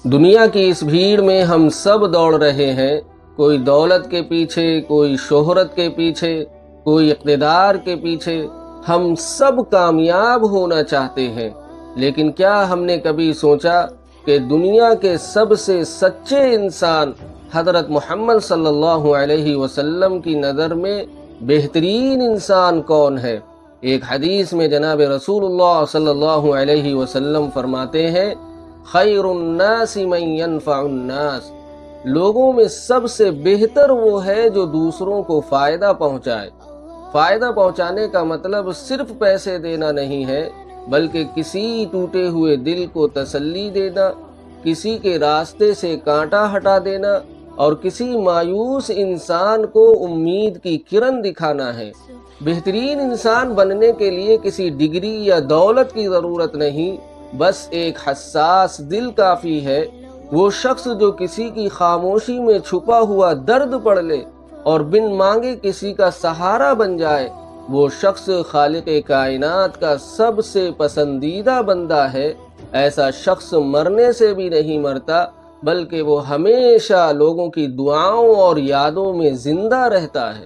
دنیا کی اس بھیڑ میں ہم سب دوڑ رہے ہیں، کوئی دولت کے پیچھے، کوئی شہرت کے پیچھے، کوئی اقتدار کے پیچھے۔ ہم سب کامیاب ہونا چاہتے ہیں، لیکن کیا ہم نے کبھی سوچا کہ دنیا کے سب سے سچے انسان حضرت محمد صلی اللہ علیہ وسلم کی نظر میں بہترین انسان کون ہے؟ ایک حدیث میں جناب رسول اللہ صلی اللہ علیہ وسلم فرماتے ہیں، خیر الناس من ينفع الناس، لوگوں میں سب سے بہتر وہ ہے جو دوسروں کو فائدہ پہنچائے۔ فائدہ پہنچانے کا مطلب صرف پیسے دینا نہیں ہے، بلکہ کسی ٹوٹے ہوئے دل کو تسلی دینا، کسی کے راستے سے کانٹا ہٹا دینا اور کسی مایوس انسان کو امید کی کرن دکھانا ہے۔ بہترین انسان بننے کے لیے کسی ڈگری یا دولت کی ضرورت نہیں، بس ایک حساس دل کافی ہے۔ وہ شخص جو کسی کی خاموشی میں چھپا ہوا درد پڑھ لے اور بن مانگے کسی کا سہارا بن جائے، وہ شخص خالق کائنات کا سب سے پسندیدہ بندہ ہے۔ ایسا شخص مرنے سے بھی نہیں مرتا، بلکہ وہ ہمیشہ لوگوں کی دعاؤں اور یادوں میں زندہ رہتا ہے۔